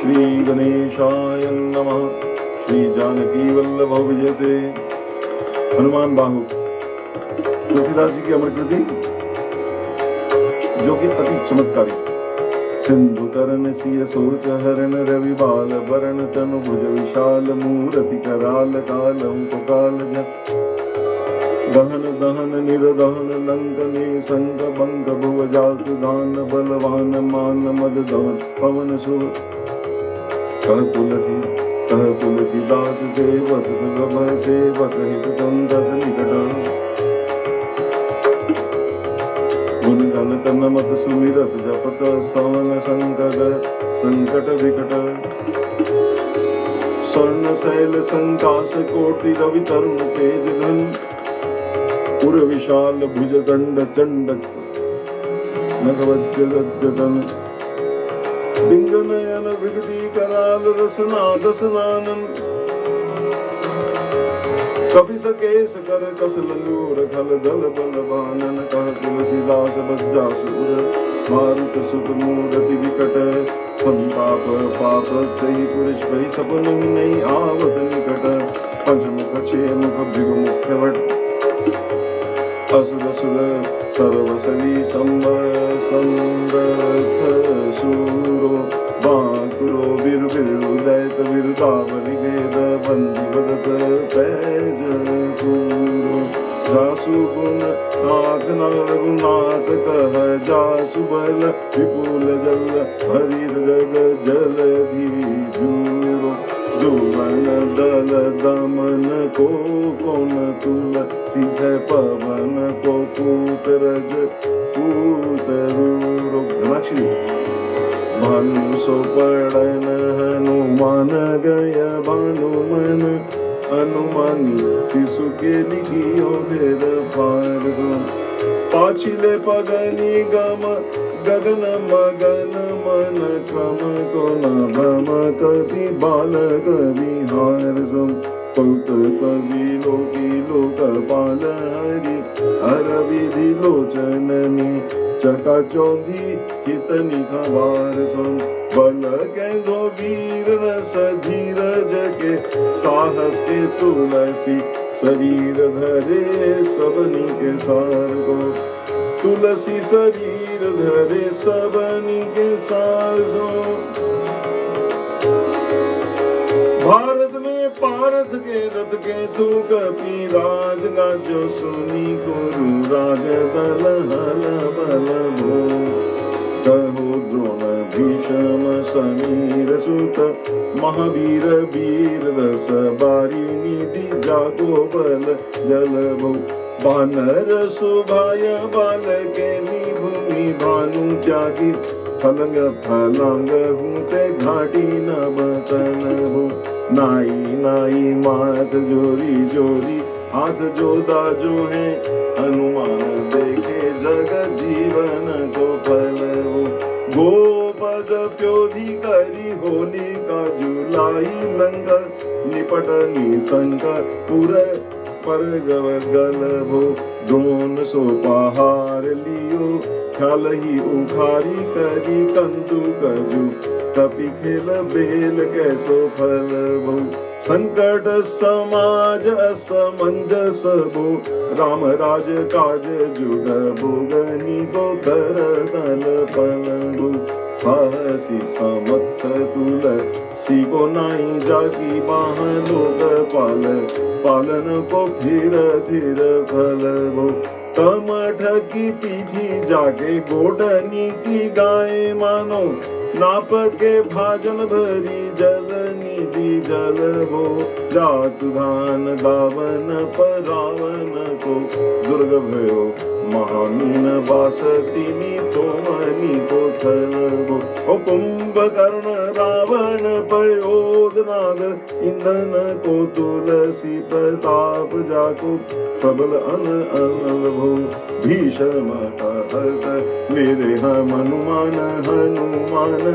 श्री गणेशाय नमः। श्री जानकी वल्लभ विजयते। हनुमान बाहु तुलसीदास जी की अमर कृति जो कि अति चमत्कारी। सिंधु तरन सिय सोच हरण रवि बाल वरण तनु भुज विशाल मूरति कराल कालम काल दहन दहन निरदहन लंकने संग बंग भुव जातु दान बलवान मान मद दहन पवन सुर कह तुलसीदास सेवक सुगम सेवक हित संतत निकट गुण गण तन मत सुमिरत जपत सवन संकट विकट स्वर्ण शैल संकाश कोटि रवि तरुण तेज घन पुर विशाल भुज दंड चंड नगवज्जन बिंग नयन विगति कराल रसना दसनानन कपि सकेश कर कसलूर खल दल बल बानन कह तुलसीदास बस जासुर मारुत सुत मूरति विकट संताप पाप तई पुरुष भई सपन नहीं आवत निकट पंचमुख छे मुख भृगु मुख्य वट असुर सुर सर्वसवी संबथ सूरो बांकुरो बिरु बिरु दैत विरुदावली वेद बंदी वदत पैज पूरो जासु गुण नाथ रघुनाथ कह जासु बल विपुल जल हरिर जग जलधि जूरो जुवन दल दमन को कौन तुलसी है पवन को पूतरज पूतरूरो घनाक्षी भानु सो पड़न हनुमान गय भानुमन अनुमानी शिशु के लिखियो भेद पार पाछिले पगनी गम गगन मगन मन क्रम को न भ्रम कवि बालक विहार सम पौत कवि लोकी लोक पाल हरि हर विधि लोचननी चका चौंधी चितनी खबार सम बल के दो वीर रस धीरज के साहस के तुलसी शरीर धरे सबनी के सार को तुलसी शरीर धरे सबनी के सार सो भारत में पारथ के रथ के तू कपी राज गाजो सुनी गुरु राज दल हल बल भो कहो द्रोण भीषम समीर सुत महावीर वीर रस बारी निधि जागो बल जल भो बानर सुभाय बाल के भूमि भानु त्यागी फलंग फलांग हूते घाटी न बतन हो नाई नाई मात जोरी जोरी हाथ जोदा जो है हनुमान देखे जग जीवन को फल हो गोपद प्योधि करी होली का जुलाई लंग निपट निसंग पुर पर गल भो द्रोण सो पहार लियो ख्याल ही उखारी करी कंदु कजू कपि खेल बेल कैसो फल भो संकट समाज असमंजस भो राम राज काज जुग भोगनी को कर दल फल भो साहसी समर्थ तुलसी को नाई जाकी बाह लोग पालन को फिर धीर फल भो कमठ की पीठी जाके गोडनी की गाय मानो नाप के भाजन भरी जल निधि जल भो जातु धान दावन पर रावण को दुर्ग भयो महामीन बासतिनी तो मनी को थल भो ओ कुंभकर्ण रावण पयोधनाद इंधन को तुलसी प्रताप जाको प्रबल अनल भो भीषम कहत मेरे हम हनुमान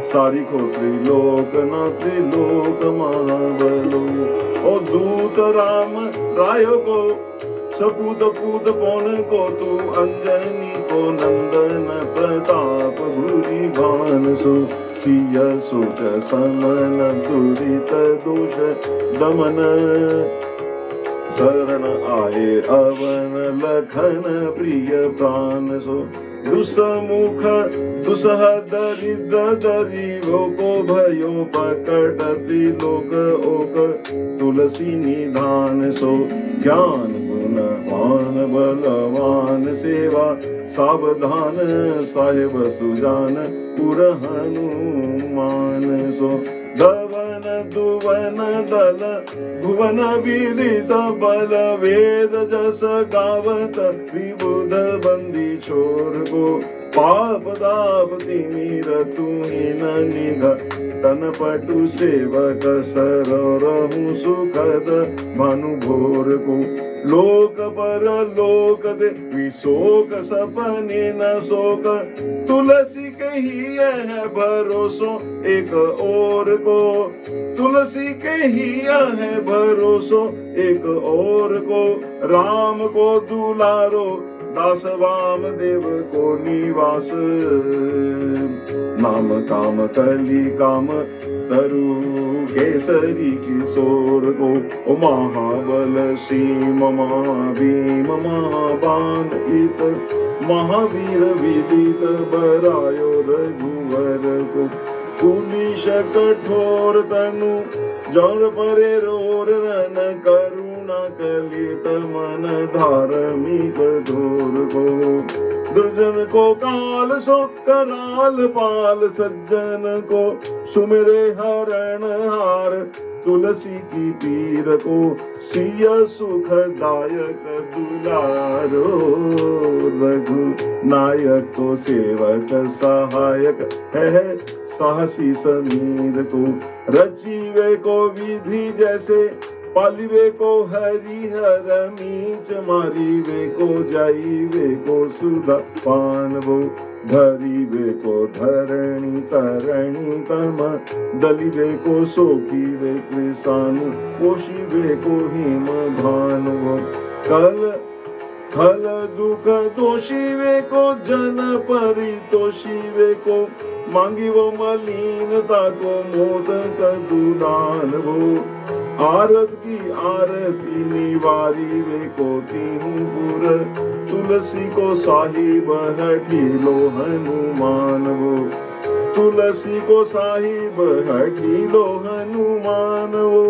सारी को त्रिलोक न त्रिलोक महाबलो ओ दूत राम राय को सपूत पूत पौन को तू अंजनी को नंदन प्रताप भूरी भान सो सिय सोच समन दुरित दोष दमन शरण आए अवन लखन प्रिय प्राण सो दुसमुख दुसह दरिद्र दरिद्रों को भयो पकड़ती लोक ओक तुलसी निधान सो ज्ञान गुणवान बलवान सेवा सावधान साहेब सुजान पुर हनुमान सो धवन दुवन दल भुवन विदित बल वेद जस गावत विबुध बंदी छोर को पाप दाप तिमिर तुहिन निघ तन पटु सेवक सरहु सुखद भानु भोर को लोक पर लोक दे विशोक सपने न शोक तुलसी कही है भरोसो एक और को तुलसी कही है भरोसो एक और को राम को दुलारो दास वाम देव को निवास नाम काम कली काम तरु केसरी किशोर को महाबल सीम भीम महाबान इत महावीर विदित बरायो रघुवर को पुलिस कठोर तनु जड़ परे रोर रन करुणा कलित मन धार्मिक धोर को दुर्जन को काल सो कराल पाल सज्जन को सुमिरे हरण हार तुलसी की पीर को सिय सुखदायक दुलारो रघु नायक को सेवक सहायक है साहसी समीर को रचीवे को विधि जैसे पालिवे को हरिहर मीच मारीवे को जाईवे को सुधा पानवो धरीवे को धरणी तरणी तम दलिवे को सोखीवे कृषानु पोषिवे को हिम भानुवो कल फल दुख दोषीवे को जन परितोषीवे को मांगी वो मलिनता को मोदक दुदान वो आरत की आरती निवारी वे को तीहूपुर तुलसी को साहिब हठीलो हनुमान वो तुलसी को साहिब हठीलो हनुमान वो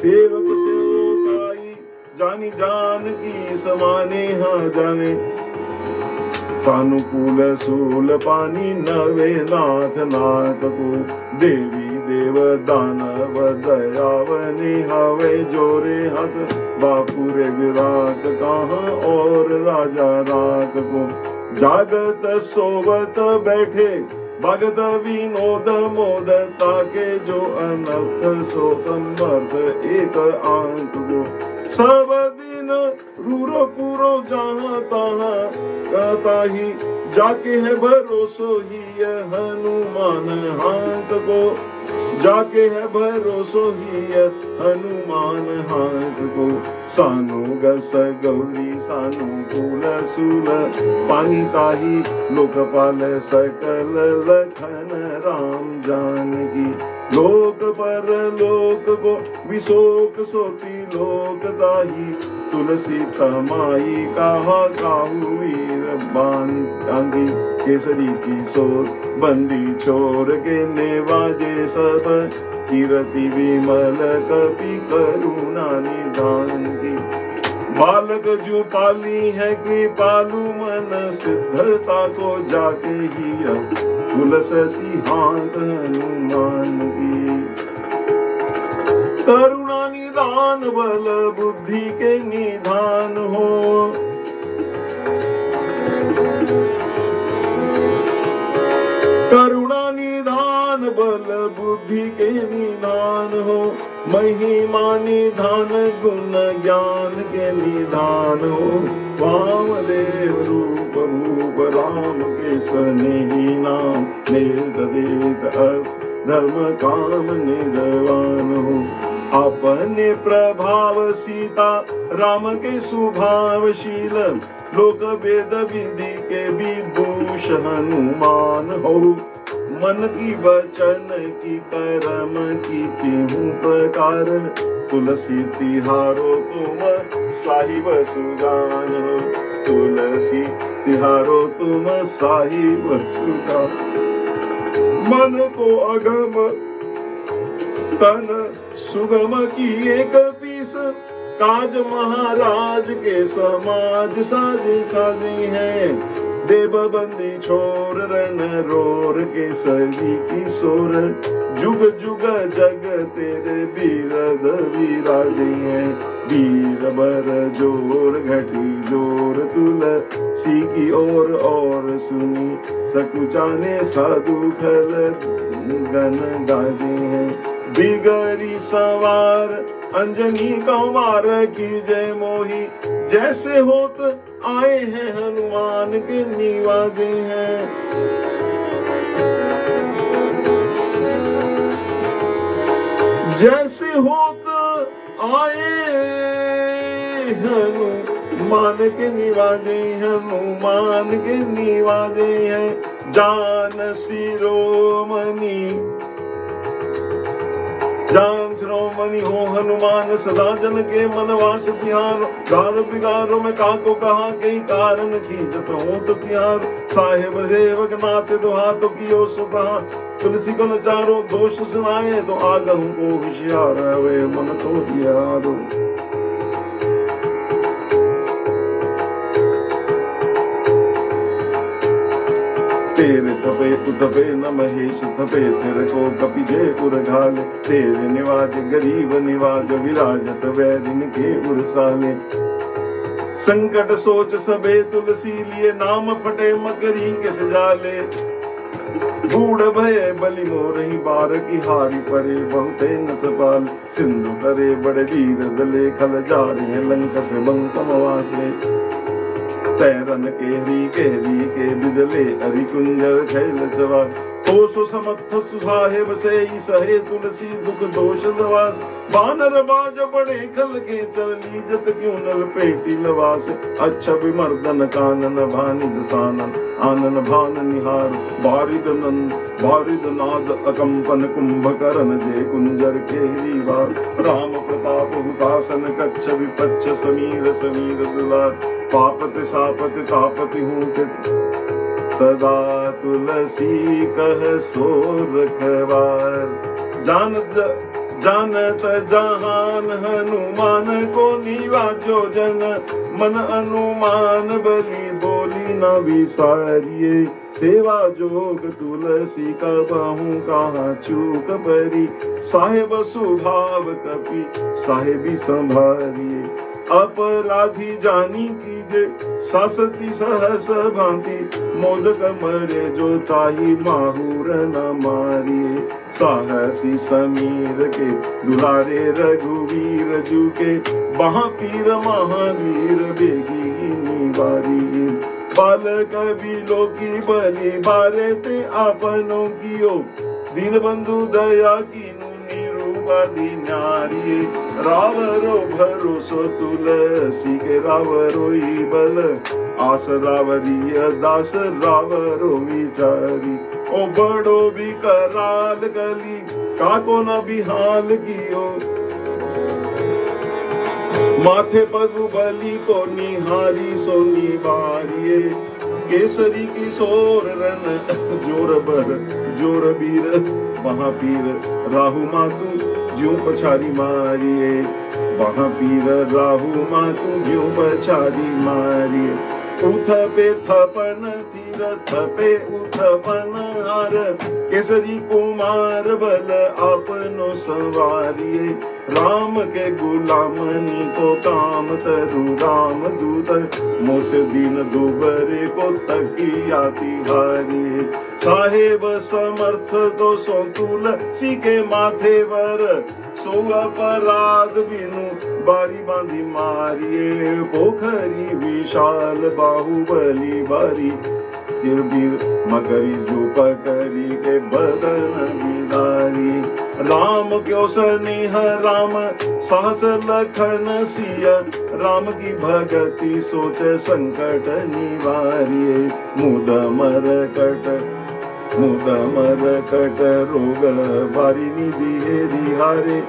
सेवक सेवकाई जानी जान की समाने हाँ जाने सानुकूल सूल पानी नवे नाथ नाथ को देवी देव दानव दयावनी हवे जोरे हस बापुरे विराट कहाँ और राजा रात को जागत सोवत बैठे भगत विनोद मोद ताके जो अनर्थ सो समर्थ एक आंत को सब दिन रूरो पूरो जहाँ तहाँ कहता ही जाके है भरोसो ही हनुमान हाथ को जाके है भरोसो ही हनुमान हाथ को सानु गस गौरी सानु कुल सुल पानी ताही लोकपाल सकल लखन राम जानकी लोक पर लोक को विशोक सोती लोक दाही तुलसी तमाई कहा काहू वीर बांगी केसरी की सोर बंदी छोर के नेवाजे सब कीरति विमल कपि करुणा निधान की बालक जो पाली है कृपालु मन सिद्धता को जाके ही तुलसी हाथ हनुमान की करुणा निदान बल बुद्धि के निधान हो करुणा निधान बल बुद्धि के निधान हो महिमा निधान गुण ज्ञान के निधान हो वामदेव रूप भूप राम के स्नेही नाम नेत देत अर्थ धर्म काम निधवान हो अपने प्रभाव सीता राम के सुभावशील लोक वेद विधि के विदूष हनुमान हो मन की वचन की कर्म की तीनों प्रकार, तुलसी तिहारो तुम साहिब सुजान, तुलसी तिहारो तुम साहिब सुजान। मन को अगम तन सुगम की एक पीस, काज महाराज के समाज साजे साजे हैं। देव बंदी छोर रण रोर के सभी किशोर, जुग जुग जग तेरे बीरद विराजे हैं। वीर बर जोर घटी जोर तुलसी की और सुनी, सकुचाने साधु खल गन गाजे हैं। बिगड़ी सवार अंजनी कंवार की जय मोही, जैसे होत आए हैं हनुमान के निवाजे हैं। जैसे होत आए हनुमान के निवाजे, हनुमान के निवाजे हैं। जान शिरोमणि जान शिरोमणि हो हनुमान, सदा जन के मनवास तिहारो। गार बिगारो में काको कहा कई कारण, खींचत हो तो तिहार। साहेब सेवक नाते तो हाथों की ओ सुकहा, तुलसी को नचारो दोष सुनाए तो आगहु को होशियार। वे मन तो दियारो तेरे तपे उतपे न महेश तपे, तेरे को कपि जय उर घाले। तेरे निवाज गरीब निवाज, विराजत वैरिन के उरसाले। संकट सोच सबे तुलसी लिए, नाम फटे मकरी के सजाले। बूढ़ भय बलि मोरही बार की, हारी परे बहुते नत पाल। सिंधु करे बड़े वीर दले, खल जा रहे लंक से बंकम वासे। तैरन केहरी के बिदले, हरि कुंजर छैल जवान। तो सो समर्थ सुसाहेब से सहे, तुलसी दुख दोष दवास। बानर बाज बड़े खल के चल, लीजत क्यों नल पेटी लवास। अच्छा विमर्दन कानन भानि दसानन, आनन भान निहार। बारिद नाद अकंपन, कुंभकर्ण जय कुंजर केहरी वार। राम प्रताप हुतासन, कच्छ विपच्छ समीर समीर दुलार। पापत सापत तापति हूँ सदा, तुलसी कह सो रखवार। जानत जहान हनुमान को निवाजो जन, मन अनुमान बलि बोली न विसारिये। सेवा जोग तुलसी का बाहू कहाँ चूक परी, साहेब स्वभाव कपि साहेबी संभारिये। अपराधी जानी कीजे सासती सहस भांति, मोदक मरे जो ताही माहूर न मारिये। साहसी समीर के दुलारे रघुवीर जू के, महापीर महावीर बेगी निवारी। बालक बिलो की बलि बारे ते आपनों कियो, दीन बंधु दया की वाली नारी। रावरो भरोसो तुलसी के, रावरो ही बल आस। रावरीय दास रावरो विचारी। ओ बड़ो भी कराल गली, काको न बिहाल कियो। माथे पगु बलि को निहारी सो निवारिये। केसरी किशोर रण जोर बीर, महापीर राहु मातु ज्यों पछारी मारिये। महापीर राहु मातु ज्यों पछारी मारिये। उथ पे थपन तीरथ पे उथपन हार, केसरी कुमार बल आपनो संवारिये। राम के गुलामनी को काम तरु, राम दूत मोस दीन दुबरे को तकिया तिहारिये। साहेब समर्थ तो सो तुलसी के माथे वर, सो अपराध बिनु बारी बांधी मारिये। पोखरी विशाल बाहुबली बारी, तिरबीर मकरी जो पकड़ी के बदन बिदारी। राम क्यों स्नेह राम साहस लखन सिया, राम की भगति सोच संकट निवारिये। मुद मरकट मुद मरकट रोग भारी निधि हेरी हारे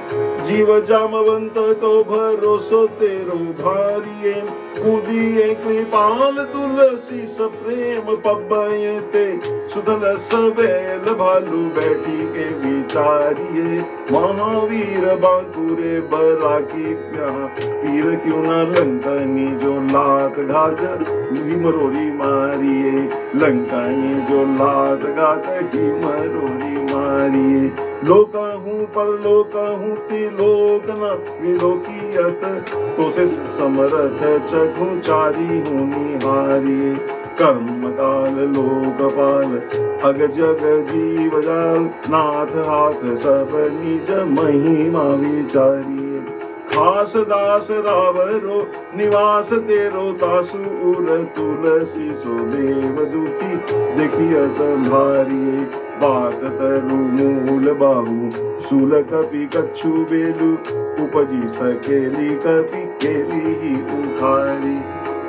जीव जामवंत को भरोसो तेरो भारिये कुदिये कृपाल तुलसी सप्रेम पब्बयते सुधल सवेल भालू बैठी के विचारिये महावीर बांकुरे बरा की पीर क्यों न लंकनी जो लात घात मरोरी मारिये लंकानी जो लात घात ही मरोरी मारिये लोकहूँ पर लोकहूँ तिलोक न विलोकियत तो से समरथ चखु चारी हूँ निहारिये कर्म काल लोकपाल अग जग जीव जाल नाथ हाथ सब निज महिमा विचारिये खास दास रावरो निवास तेरो तासुर तुलसी सो देव दुखी देखियत भारिये बात तरु मूल बाहु शूल कपि कच्छु बेलु उपजी सकेली कपि केली ही उखारी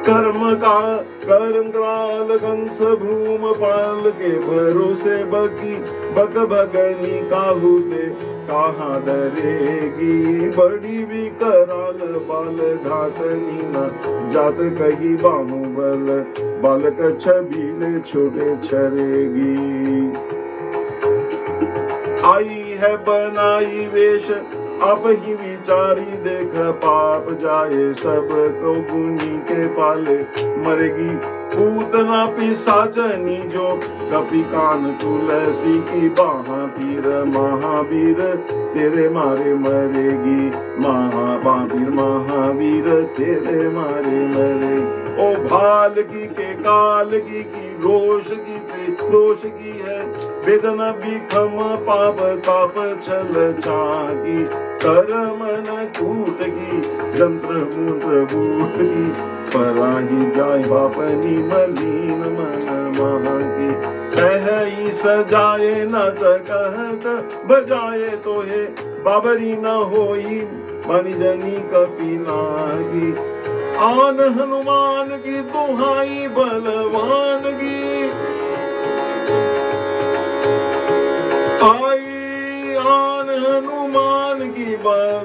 कर्म काल कंस भूम पाल के भरोसे बकी बक भगनी काहू दे कहाँ डरेगी बड़ी भी कराल बाल घातनी न जात कही बाहुबल बालक छबीले छोटे छरेगी आई है बनाई वेश अब ही विचारी देख पाप जाए सब को गुनी के पाले मरेगी पूतना पिशाचनी जो कपि कान तुलसी की बाहा पीर महावीर तेरे मारे मरेगी महावीर महावीर तेरे मारे मरे ओ भालगी के कालगी की रोष की दोष की है वेदना बिखम पाप ताप छल चागी कर मन कूटगी जंत्र मूत्र बूटगी पराही जाय बापनी मलीन मन महागी कह सजाए न कहत बजाए तो है बाबरी न होई मनिजनी कपि लागी आन हनुमान की दुहाई बलवान की आई आन हनुमान की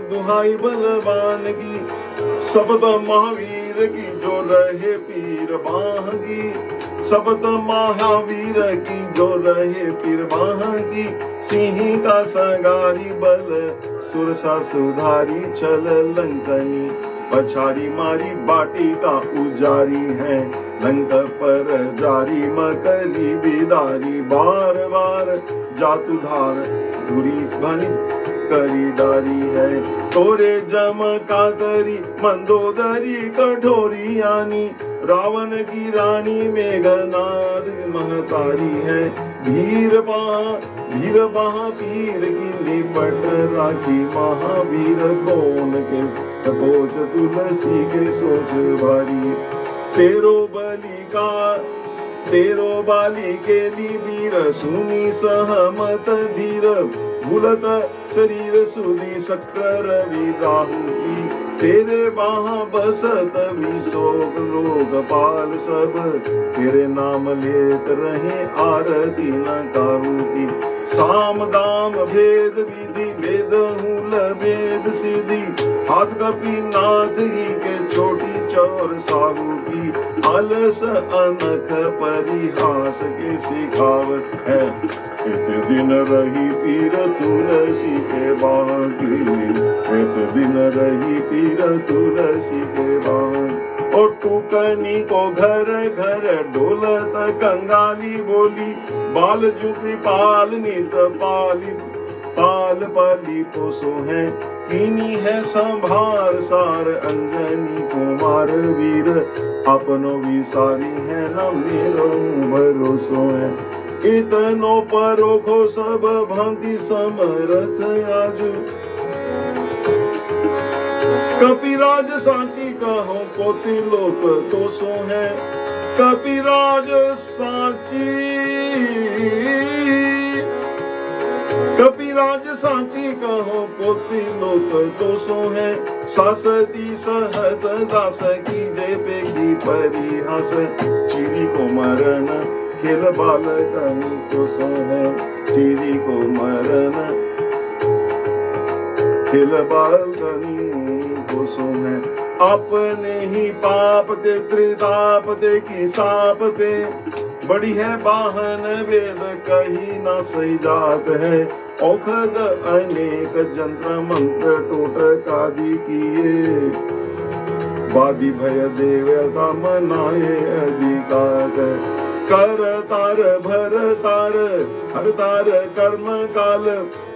दुहाई बलवान की शब्द महावीर की जो रहे पीर बांगी शब्द महावीर की जो रहे पीर बांगी सिंह का संगारी बल सुरसा सुधारी छल लंकनी पछाड़ी मारी बाटी का उजारी है लंक पर जारी मकरी बिदारी बार बार जातु धार धुरी बनी करी डारी है तोरे जम कातरी मंदोदरी कठोरी आनी रावण की रानी मेघनाद महतारी है धीर बहा पीर की निपट राखी महावीर कौन के सोच तुलसी के सोच भारी तेरो बाली के वीर सुनी सहमत धीर भूलत शरीर सुधी शक्र रवि राहु की तेरे बाहा बसत विशोक लोक पाल सब तेरे नाम लेत रहे आरती न काहू की साम दाम भेद विधि भेद मूल भेद सिद्धि हाथ कपि नाथ ही के छोटी चौर साहू की अलस अनख परिहास के सिखावत है एक दिन रही पीर तुलसी के बागी एक दिन रही पीर तुलसी के बाग और टुकनी को घर घर ढोलत कंगाली बोली बाल जुपी पाल नित पाली पाल पाली पोसो है कीनी है संभार सार अंजनी कुमार वीर अपनो विसारी है न मेरो भरोसो है इतनो परोखो सब भांति समरथ आजू कपिराज सांची कहो पोती लोक तो सो है कपिराज सांची कहो पोती लोक तो सो है सासती सहत दास की जय पेगी परिहास चिरी को मरण खेल बालकनी को सोने चिरी को मरण खेल बालकनी को सोने अपने ही पाप ते त्रिताप ते की साप ते बड़ी है बाहन वेद कही न सही जात है औखद अनेक जंत्र मंत्र टोटकादि किए वादी भय देवता मनाए अधिकार कर तार भर तार हर तार कर्म काल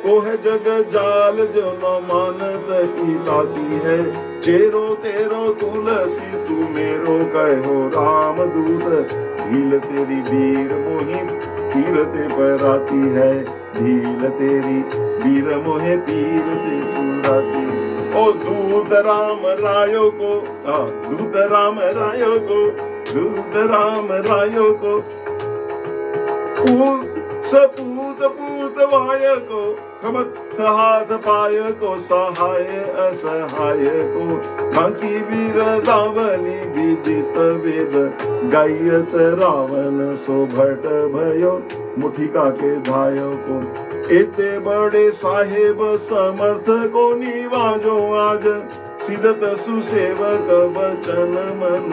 को है जग जाल जो न मानत इलाती है चेरो तेरो तुलसी तू मेरो कहो राम दूत ढील तेरी वीर मोहि पीर ते पराती है ढील तेरी वीर मोहे पीर ते पुराती ओ दूत राम रायो को दूत राम रायो को दूत राम रायो को सपूत पूत वाय को समर्थ हाथ पाय को सहाय असहाय को बाकी वीर दावली विदित वेद गायत रावण सो भट भयो मुठिका के धायो को इतने बड़े साहेब समर्थ को निवाजो आज सिदत सुसेवक वचन मन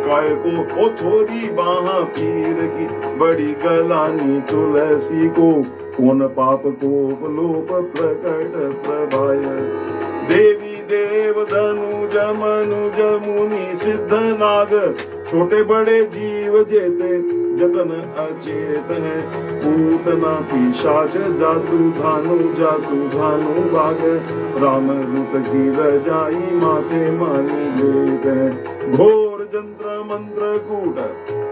काय को ओ थोड़ी बाहा पीर की बड़ी गलानी तुलसी को कौन पाप को लोप प्रकट प्रभाय देवी देव धनुज मनुज मुनि सिद्ध नाग छोटे बड़े जीव जेते जतन अचेत है पूतना पिशाच जातु धानु बाग राम दूत की रजाई माथे मानी लेत है घोर जंत्र मंत्र कूट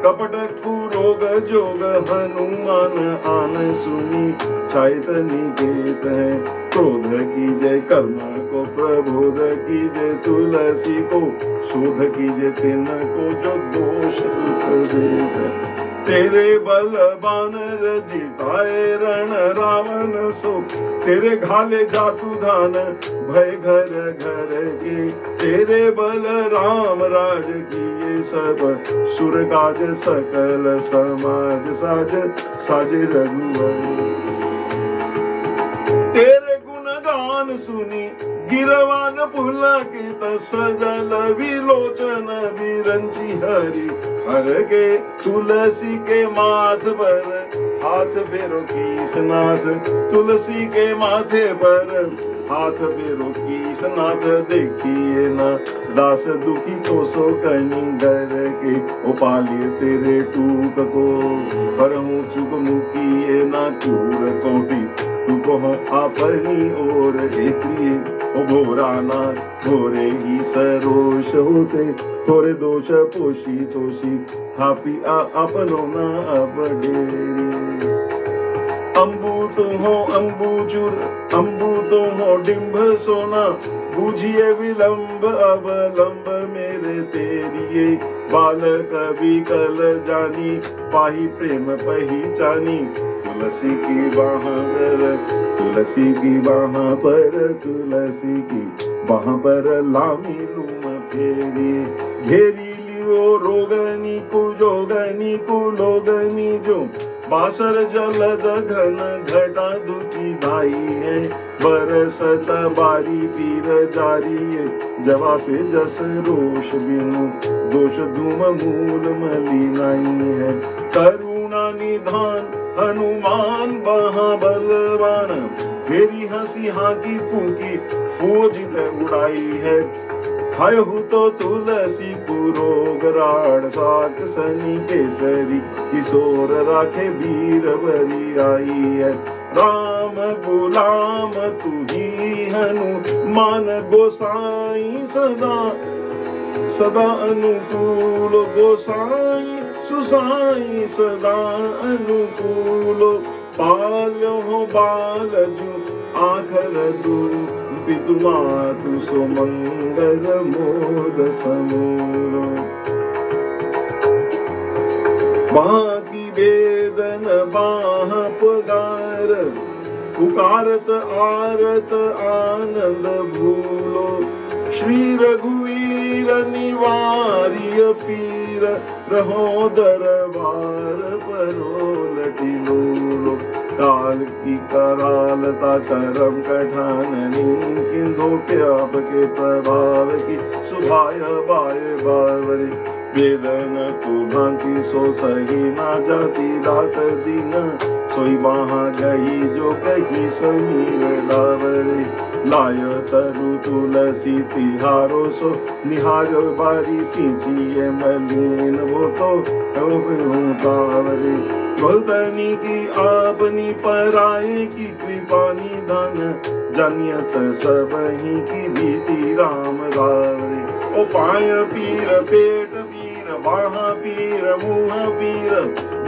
कपट कुरोग जोग हनुमान आन सुनी चैतनी केत है क्रोध की जय कर्म को प्रबोध की जय तुलसी को शोध की जय तिन को जो दोष दुख देत तेरे बल बानर जिताए रण रावण सो तेरे घाले जातु धान भय घर घर के तेरे बल राम राज किए सब सुर काज सकल समाज साज साज रघुवर तेरे गुणगान सुनी गिरवान पुलकित सजल विलोचन विरंची हरि हर के तुलसी के माथ पर हाथ फेरो कीसनाथ तुलसी के माथे पर हाथ फेरो कीसनाथ देखिए न दास दुखी को सो कनी डर के उपालिए तेरे टूक को परहु चुक मुकिए न चूर कोटि तू कहो अपनी ओर देखिए ओ घोरा ना घोरे ही सरोष होते थोड़े दोष पोषी तोषी हापी अपनो ना अब डेरी अम्बू तुम हो अम्बूचूर अम्बू तुम हो डिम्ब सोना बूझिए विलंब अवलंब मेरे तेरिए बाल कवि कल जानी पाही प्रेम पहचानी तुलसी की वहाँ पर तुलसी की वहाँ पर तुलसी की वहाँ पर लामी लूम फेरी घेरी लियो रोगनी को लोगनी जो बासर जलद घन घटा दुखी धाई है बरसत बारी पीर जारी है जवा से जस रोष बिनु दोष धूम मूल मलिनाई है करुणा निधान हनुमान महाबलवान मेरी हंसी हाकी फूकी फूजित उड़ाई है हाय हूँ तो तुलसी पुरोग राड साक सनी केसरी किशोर राखे वीर बरी आई है राम गुलाम तू ही हनुमान गोसाई सदा सदा अनुकूल गोसाई सुसाई सदा अनुकूल पाल्यो हो बालजू आखर दू पितु मातु सुमंगल मोद समूरो बाकी वेदन बाह पगार पुकारत आरत आनंद भूलो श्री रघुवीर निवार्य पीर रहो दरबार परोलटी लोलो काल की करालता करम कठाननी किंधो के आपके प्रभाव की सुभाय बाय बावरी वेदन को भांति सो सही ना जाती रात दिन सोई बाहा गई जो कही समीर लावरी लाय तरु तुलसी तिहारो सो निहारो बारी सिंचिए मलिन वो तो तावरी भक्तनी की आपनी पराये की कृपा निधान जनियत सब ही की भीति राम रावरी ओ पाय पीर पेट पीर बाह पीर मुँह पीर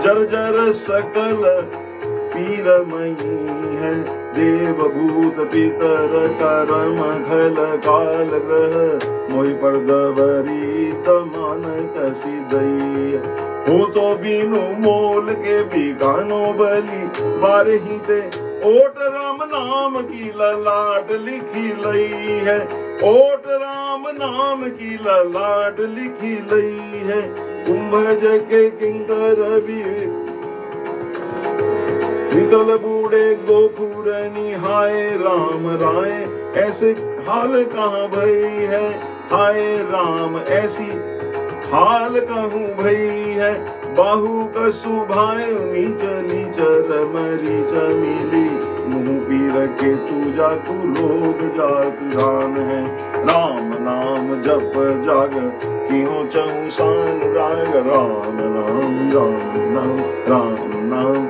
जर जर सकल पीरमयी है देव भूत पितर करम घल काल ग्रह मोहि परदवरी तमान कसी दई हो तो बिनु मोल के बिगानो बलि बारही ते ओट राम नाम की ललाट लिखी लई है ओट राम नाम की ललाट लिखी लई है कुंभज के किंकर भी निकल बूढ़े गोखुर निहाय राम राय ऐसे हाल कहाँ भई है हाय राम ऐसी हाल कहूँ भई है बाहु कसु भाई नीच नीच रमरी चमिली मुँह पी रखे तू जा तू लोग जात राम है राम नाम जप जाग क्यों चहु सान राग राम नाम राम नाम राम नाम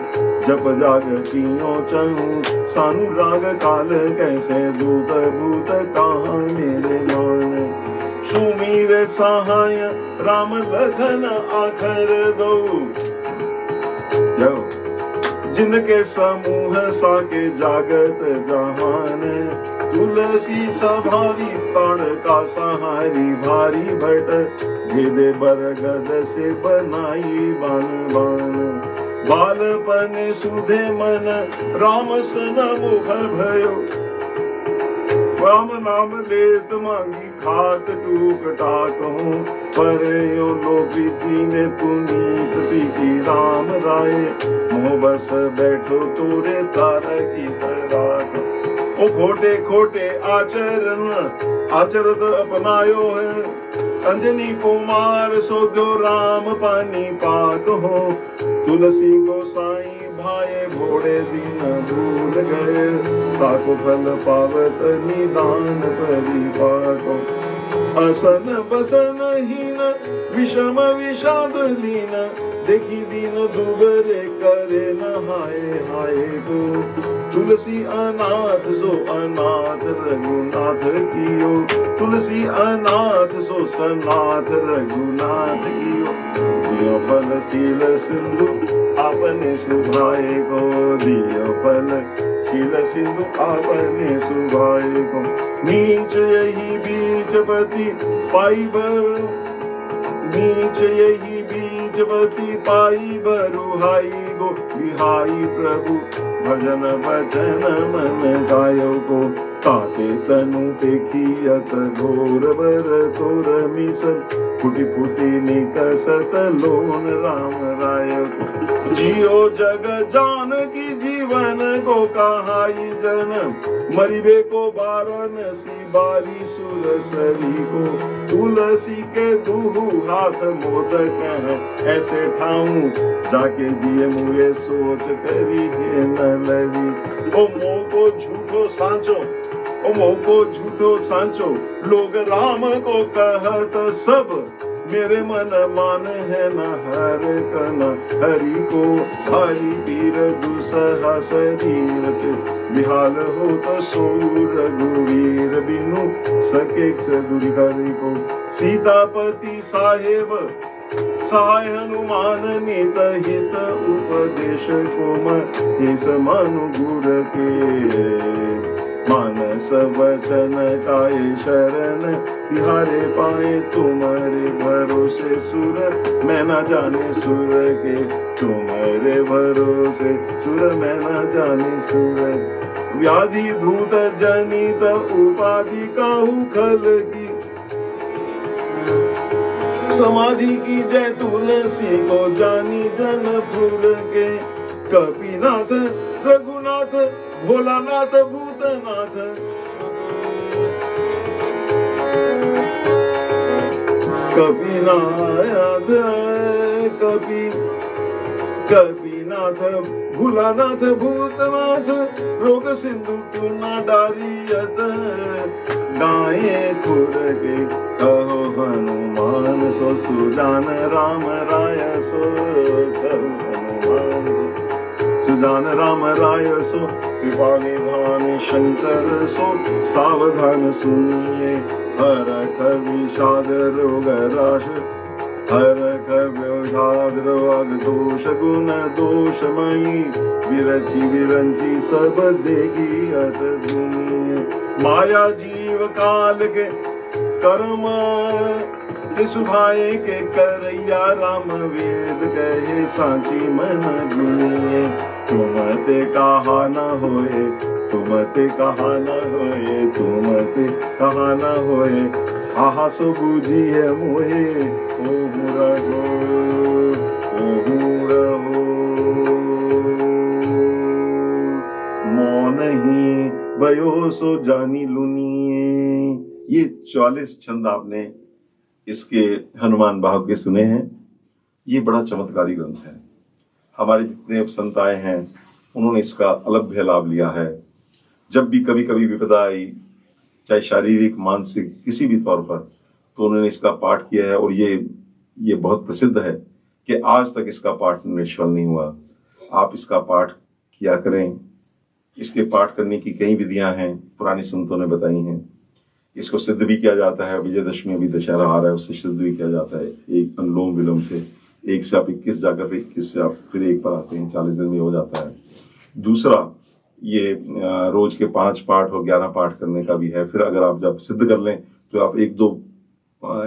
जप जाग कियो चहु सानु राग काल कैसे भूत भूत कहाँ मेरे मान सुमीर सहाय राम लखन आखर दो जिनके समूह साके जागत जहान तुलसी सभारी ताड़ का सहारी भारी भट गिदे बरगद से बनाई बान बान बालपन सुधे मन राम सन मुख भयो राम नाम लेत मांगी खात टूक टाक हूँ पर यो लो प्रीति ने पुनीत प्रीति राम राय मोह बस बैठो तोरे तारा की तराक ओ खोटे खोटे आचरण आचरत अपनायो है अंजनी कुमार सोध्यो राम पानी पाक हो तुलसी गोसाई भाए भोड़े दिन भूल गए ताको फल पावत निदान परिपाको असन बसन हीन विषम विषाद लीन देखी दीन दुबरे करे न हाय हाय को तुलसी अनाथ सो अनाथ रघुनाथ कियो तुलसी अनाथ सो सनाथ रघुनाथ कियो दियो फल शील सिंधु आपने सुभाए को दियो फल शील सिंधु आपने सुभाए को नीच यही बीजपति पाई भर नीच यही बीजपति पाई बरुहाई गो विहाई प्रभु भजन वचन मन गायो को ताते तनु देखियत घोर बर तोर मिसल फुटी फुटी निकसत लोन राम राय को जियो जग जान की जीवन को कहाई जन मरिबे को वाराणसी बारी सुरसरी को तुलसी के दूहु हाथ मोदक है ऐसे ठाऊं जाके दिए मुए सोच करी न लगी ओ मोह को झूठो सांचो ओ मोह को झूठो सांचो लोग राम को कहत सब मेरे मन मान है न हर कन हरि को हरि पीर दुसहा शरीर के विहाल हो तो सूर रघुवीर बिनु सके दूरी हरि को सीतापति साहेब सहाय हनुमान नित हित उपदेश को महेश मनु गुर के मानस वचन काय शरण तिहारे पाए तुम्हारे भरोसे सुर मैं न जाने सुर के तुम्हारे भरोसे सुर मैं न जाने सुर व्याधि भूत जनित उपाधि काहू खल की, समाधि की जय तुलसी को जानी जन फूल के। कपिनाथ रघुनाथ भोलानाथ भूतनाथ, कपिनाथ कपिनाथ भोलानाथ भूतनाथ, रोग सिंधु क्यों ना डारियत, गाये खुर के कहो हनुमान सो, सुजान राम राय सो कहो हनुमान, सुजान राम राय सो, कृपा निधान शंकर सो, सावधान सुनिए हरख विषाद रोग राश, हरख विषाद रोग दोष गुण दोषमयी, विरचि विरंची सब देखी अत दुनिया, माया जीव काल के कर्म सुभाए के करैया, राम वेद कहे सांची मन दुनिये, तुम ते कहा न होए, तुम ते कहा न होए, तुम ते कहा न होए, आहा सो बूझी है मोहे, ओ रघो ओ रघो मौन ही भयो सो जानी लुनिए। ये 44 छंद आपने इसके हनुमान बाहु के सुने हैं। ये बड़ा चमत्कारी ग्रंथ है। हमारे जितने संत आए हैं उन्होंने इसका अलभ्य लाभ लिया है। जब भी कभी कभी विपदा आई, चाहे शारीरिक मानसिक किसी भी तौर पर, तो उन्होंने इसका पाठ किया है। और ये बहुत प्रसिद्ध है कि आज तक इसका पाठ निष्फल नहीं हुआ। आप इसका पाठ किया करें। इसके पाठ करने की कई विधियां हैं, पुराने संतों ने बताई हैं। इसको सिद्ध भी किया जाता है। विजयदशमी अभी दशहरा आ रहा है, उससे सिद्ध भी किया जाता है। एक अनुलोम विलोम से 1 से आप 21 जाकर 21 से आप फिर 1 पर आते हैं, 40 दिन में हो जाता है। दूसरा, ये रोज के 5 पाठ और 11 पाठ करने का भी है। फिर अगर आप जब सिद्ध कर लें तो आप 1-2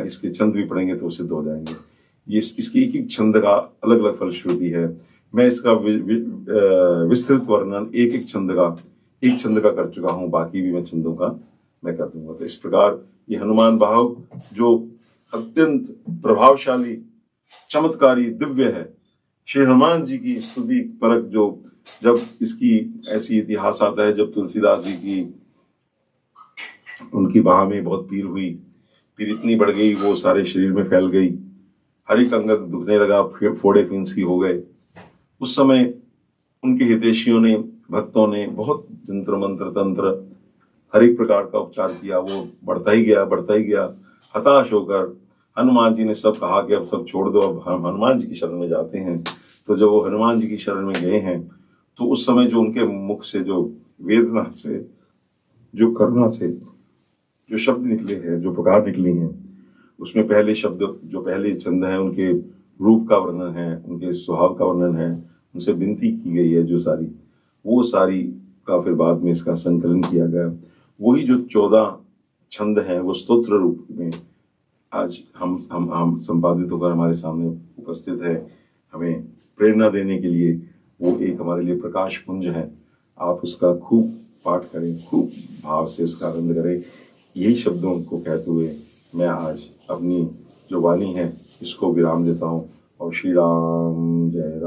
इसके छंद भी पढ़ेंगे तो सिद्ध हो जाएंगे। ये इसकी एक छंद का अलग अलग फलश्रुति है। मैं इसका विस्तृत वर्णन एक छंद का कर चुका हूँ। बाकी भी मैं छंदों का मैं कर दूंगा। तो इस प्रकार ये हनुमान बाहु जो अत्यंत प्रभावशाली, चमत्कारी, दिव्य है। श्री हनुमान जी की स्तुति परक जो, जब इसकी ऐसी इतिहास आता है, जब तुलसीदास जी की उनकी बाह में बहुत पीर हुई, पीर इतनी बढ़ गई वो सारे शरीर में फैल गई, हर एक अंग दुखने लगा, फोड़े फिंसी हो गए। उस समय उनके हितैषियों ने, भक्तों ने बहुत जंत्र मंत्र तंत्र हर एक प्रकार का उपचार किया। वो बढ़ता ही गया। हताश होकर हनुमान जी ने सब कहा कि अब सब छोड़ दो, अब हम हनुमान जी की शरण में जाते हैं। तो जब वो हनुमान जी की शरण में गए हैं तो उस समय जो उनके मुख से जो वेदना से, जो करुणा से जो शब्द निकले हैं, जो पुकार निकली हैं, उसमें पहले शब्द, जो पहले छंद है, उनके रूप का वर्णन है, उनके स्वभाव का वर्णन है, उनसे विनती की गई है जो सारी, वो सारी का फिर बाद में इसका संकलन किया गया। वही जो 14 छंद हैं वो स्तोत्र रूप में आज हम संपादित होकर हमारे सामने उपस्थित है, हमें प्रेरणा देने के लिए। वो एक हमारे लिए प्रकाश पुंज है। आप उसका खूब पाठ करें, खूब भाव से उसका आनंद करें। यही शब्दों को कहते हुए मैं आज अपनी जो वाणी है इसको विराम देता हूँ। और श्री राम जय